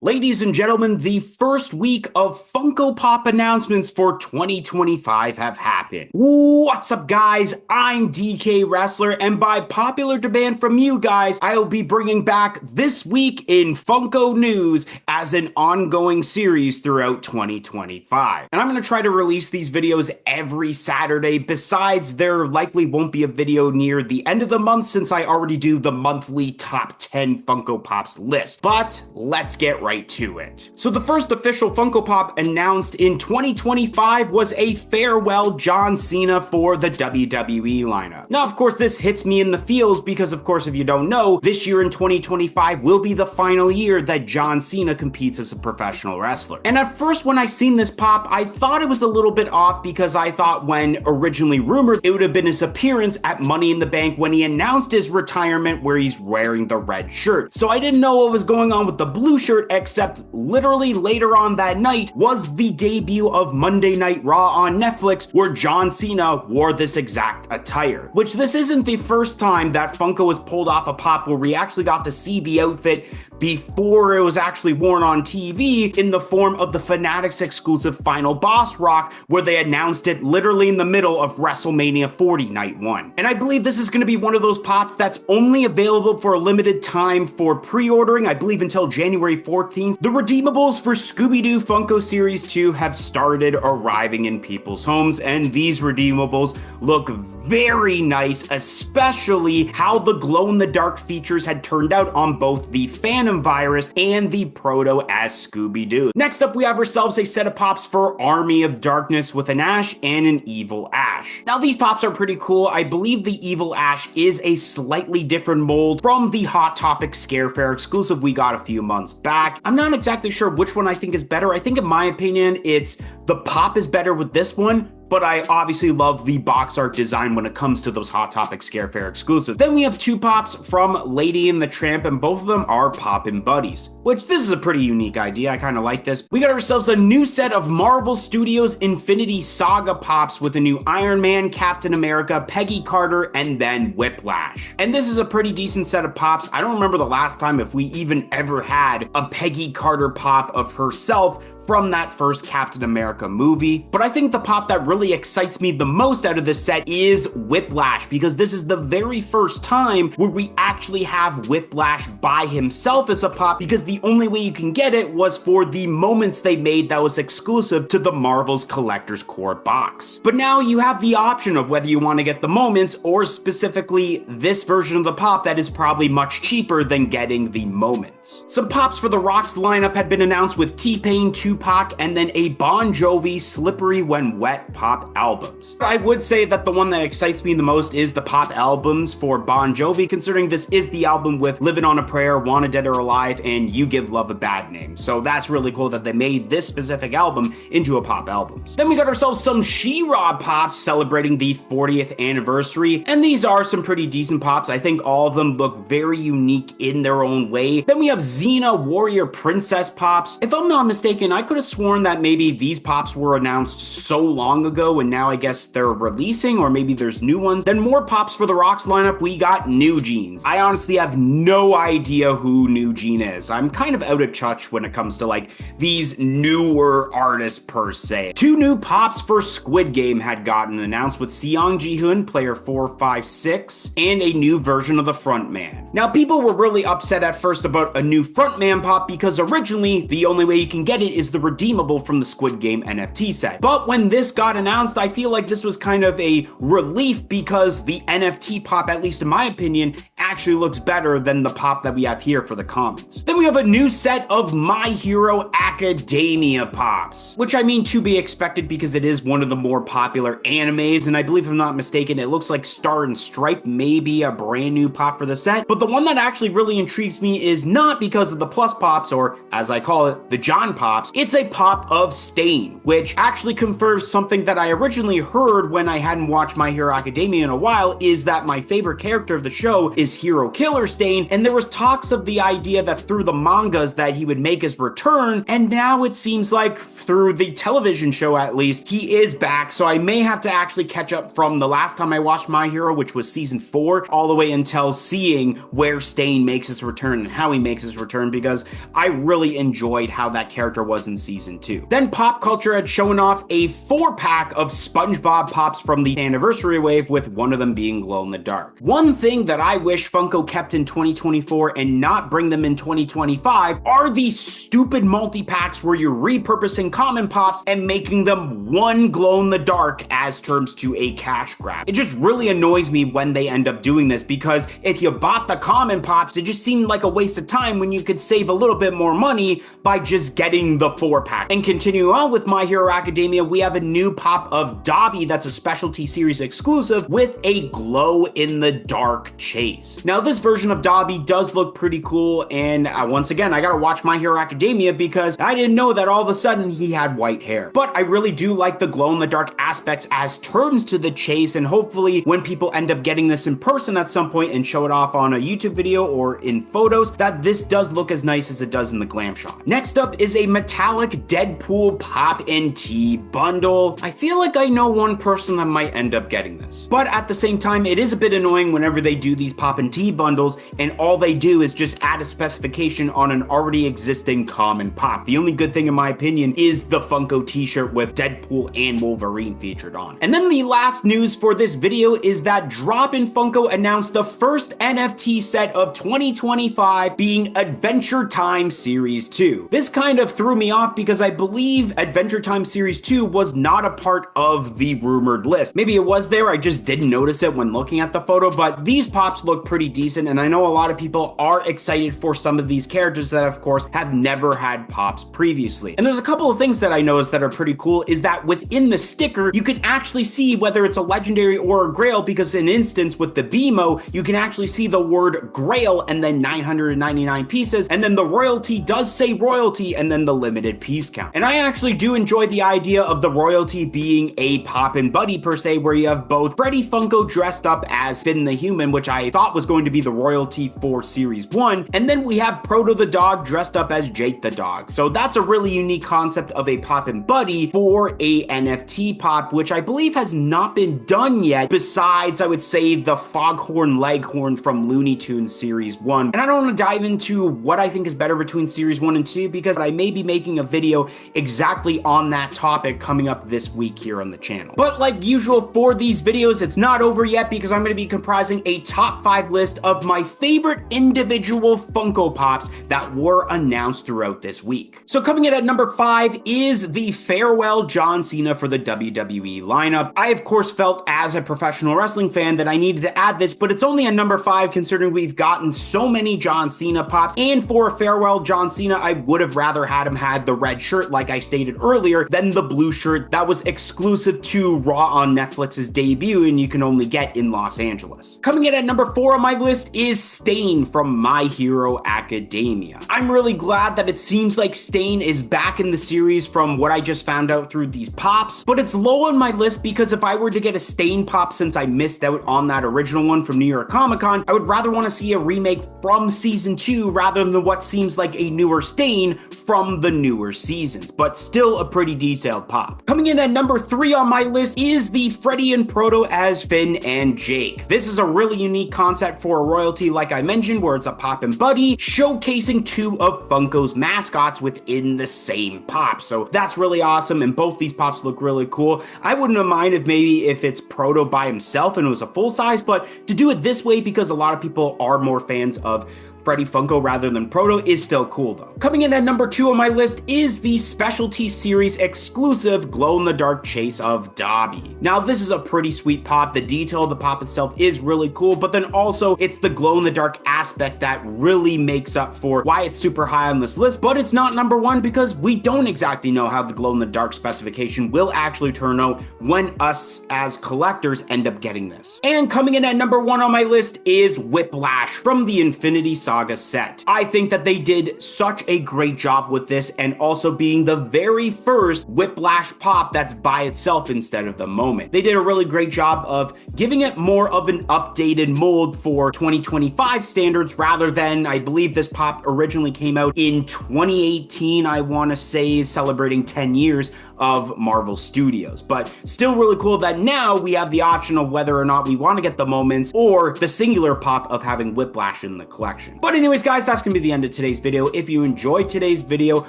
Ladies and gentlemen, the first week of Funko Pop announcements for 2025 have happened. What's up, guys? I'm DK Wrestler, and by popular demand from you guys, I will be bringing back This Week in Funko News as an ongoing series throughout 2025. And I'm going to try to release these videos every Saturday. Besides, there likely won't be a video near the end of the month since I already do the monthly top 10 Funko Pops list. But let's get right to it. So the first official Funko Pop announced in 2025 was a farewell John Cena for the WWE lineup. Now, of course, this hits me in the feels because, of course, if you don't know, this year in 2025 will be the final year that John Cena competes as a professional wrestler. And at first, when I seen this pop, I thought it was a little bit off because I thought when originally rumored, it would have been his appearance at Money in the Bank when he announced his retirement where he's wearing the red shirt. So I didn't know what was going on with the blue shirt, except literally later on that night was the debut of Monday Night Raw on Netflix, where John Cena wore this exact attire. Which this isn't the first time that Funko has pulled off a pop where we actually got to see the outfit before it was actually worn on TV in the form of the Fanatics exclusive Final Boss Rock, where they announced it literally in the middle of WrestleMania 40 Night 1. And I believe this is going to be one of those pops that's only available for a limited time for pre-ordering, I believe until January 14th. The redeemables for Scooby-Doo Funko Series 2 have started arriving in people's homes, and these redeemables look very nice, especially how the glow-in-the-dark features had turned out on both the Phantom Virus and the Proto as Scooby-Doo. Next up, we have ourselves a set of pops for Army of Darkness with an Ash and an Evil Ash. Now, these pops are pretty cool. I believe the Evil Ash is a slightly different mold from the Hot Topic Scare Fair exclusive we got a few months back. I'm not exactly sure which one I think is better. I think in my opinion, it's the pop is better with this one, but I obviously love the box art design when it comes to those Hot Topic Scare Fair exclusives. Then we have two pops from Lady and the Tramp, and both of them are Poppin' Buddies, which this is a pretty unique idea. I kind of like this. We got ourselves a new set of Marvel Studios Infinity Saga pops with a new Iron Man, Captain America, Peggy Carter, and then Whiplash. And this is a pretty decent set of pops. I don't remember the last time if we even ever had a Peggy Carter pop of herself from that first Captain America movie. But I think the pop that really excites me the most out of this set is Whiplash, because this is the very first time where we actually have Whiplash by himself as a pop, because the only way you can get it was for the moments they made that was exclusive to the Marvel's Collector's Core box. But now you have the option of whether you want to get the moments or specifically this version of the pop that is probably much cheaper than getting the moments. Some pops for the Rocks lineup had been announced with T-Pain, Tupac, and then a Bon Jovi Slippery When Wet pop albums. I would say that the one that excites me the most is the pop albums for Bon Jovi, considering this is the album with Living on a Prayer, Wanna Dead or Alive, and You Give Love a Bad Name. So that's really cool that they made this specific album into a pop album. Then we got ourselves some She-Ra pops celebrating the 40th anniversary, and these are some pretty decent pops. I think all of them look very unique in their own way. Then we have Xena Warrior Princess pops. If I'm not mistaken, I could have sworn that maybe these pops were announced so long ago and now I guess they're releasing, or maybe there's new ones. Then more pops for the Rocks lineup, we got New Jeans. I honestly have no idea who New Jean is. I'm kind of out of touch when it comes to like these newer artists per se. Two new pops for Squid Game had gotten announced with Seong Ji-hoon, player 456, and a new version of the frontman. Now people were really upset at first about a new frontman pop because originally the only way you can get it is the redeemable from the Squid Game NFT set. But when this got announced, I feel like this was kind of a relief because the NFT pop, at least in my opinion, actually looks better than the pop that we have here for the commons. Then we have a new set of My Hero Academia pops, which I mean to be expected because it is one of the more popular animes, and I believe if I'm not mistaken, it looks like Star and Stripe may be a brand new pop for the set. But the one that actually really intrigues me is not because of the plus pops, or as I call it, the John pops. It's a pop of Stain, which actually confirms something that I originally heard when I hadn't watched My Hero Academia in a while, is that my favorite character of the show is his hero killer Stain, and there was talks of the idea that through the mangas that he would make his return, and now it seems like through the television show at least, he is back, so I may have to actually catch up from the last time I watched My Hero, which was season 4, all the way until seeing where Stain makes his return and how he makes his return, because I really enjoyed how that character was in season 2. Then pop culture had shown off a 4-pack of SpongeBob pops from the anniversary wave, with one of them being glow in the dark. One thing that I wish Funko kept in 2024 and not bring them in 2025 are these stupid multi-packs where you're repurposing common pops and making them one glow in the dark as terms to a cash grab. It just really annoys me when they end up doing this, because if you bought the common pops, it just seemed like a waste of time when you could save a little bit more money by just getting the 4-pack. And continuing on with My Hero Academia, we have a new pop of Dobby that's a specialty series exclusive with a glow in the dark chase. Now this version of Dobby does look pretty cool, and once again I gotta watch My Hero Academia because I didn't know that all of a sudden he had white hair. But I really do like the glow in the dark aspects as turns to the chase, and hopefully when people end up getting this in person at some point and show it off on a YouTube video or in photos, that this does look as nice as it does in the glam shot. Next up is a metallic Deadpool Pop and Tea bundle. I feel like I know one person that might end up getting this, but at the same time it is a bit annoying whenever they do these Pop and Tea bundles and all they do is just add a specification on an already existing common pop. The only good thing in my opinion is the Funko t-shirt with Deadpool and Wolverine featured on. And then the last news for this video is that Drop in Funko announced the first NFT set of 2025 being Adventure Time Series 2. This kind of threw me off because I believe Adventure Time Series 2 was not a part of the rumored list. Maybe it was there, I just didn't notice it when looking at the photo, but these pops look pretty decent, and I know a lot of people are excited for some of these characters that of course have never had pops previously. And there's a couple of things that I noticed that are pretty cool, is that within the sticker you can actually see whether it's a legendary or a grail, because in instance with the BMO you can actually see the word grail and then 999 pieces, and then the royalty does say royalty and then the limited piece count. And I actually do enjoy the idea of the royalty being a pop and buddy per se, where you have both Freddy Funko dressed up as Finn the Human, which I thought was going to be the royalty for series 1, and then we have Proto the dog dressed up as Jake the dog. So that's a really unique concept of a pop and buddy for a NFT pop, which I believe has not been done yet, besides I would say the Foghorn Leghorn from Looney Tunes series 1. And I don't want to dive into what I think is better between series 1 and 2 because I may be making a video exactly on that topic coming up this week here on the channel. But like usual for these videos, it's not over yet because I'm going to be comprising a top 5 list of my favorite individual Funko Pops that were announced throughout this week. So coming in at number 5 is the Farewell John Cena for the WWE lineup. I of course felt as a professional wrestling fan that I needed to add this, but it's only a number 5 considering we've gotten so many John Cena pops, and for a Farewell John Cena I would have rather had him had the red shirt like I stated earlier than the blue shirt that was exclusive to Raw on Netflix's debut and you can only get in Los Angeles. Coming in at number 4 on my list is Stain from My Hero Academia. I'm really glad that it seems like Stain is back in the series from what I just found out through these pops, but it's low on my list because if I were to get a Stain pop since I missed out on that original one from New York Comic Con, I would rather want to see a remake from season 2 rather than what seems like a newer Stain from the newer seasons, but still a pretty detailed pop. Coming in at number 3 on my list is the Freddy and Proto as Finn and Jake. This is a really unique concept for a royalty like I mentioned, where it's a pop and buddy showcasing 2 of Funko's mascots within the same pop. So that's really awesome, and both these pops look really cool. I wouldn't have minded maybe if it's Proto by himself and it was a full size, but to do it this way because a lot of people are more fans of Freddy Funko rather than Proto is still cool though. Coming in at number 2 on my list is the specialty series exclusive glow-in-the-dark chase of Dobby. Now this is a pretty sweet pop. The detail of the pop itself is really cool, but then also it's the glow-in-the-dark aspect that really makes up for why it's super high on this list, but it's not number 1 because we don't exactly know how the glow-in-the-dark specification will actually turn out when us as collectors end up getting this. And coming in at number 1 on my list is Whiplash from the Infinity Saga Saga set. I think that they did such a great job with this, and also being the very first Whiplash pop that's by itself instead of the moment. They did a really great job of giving it more of an updated mold for 2025 standards, rather than, I believe this pop originally came out in 2018, I want to say, celebrating 10 years of Marvel Studios. But still really cool that now we have the option of whether or not we want to get the moments or the singular pop of having Whiplash in the collection. But anyways, guys, that's gonna be the end of today's video. If you enjoyed today's video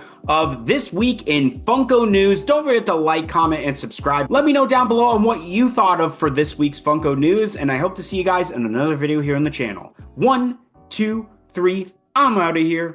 of this week in Funko news, don't forget to like, comment, and subscribe. Let me know down below on what you thought of for this week's Funko news, and I hope to see you guys in another video here on the channel. 1, 2, 3, I'm out of here.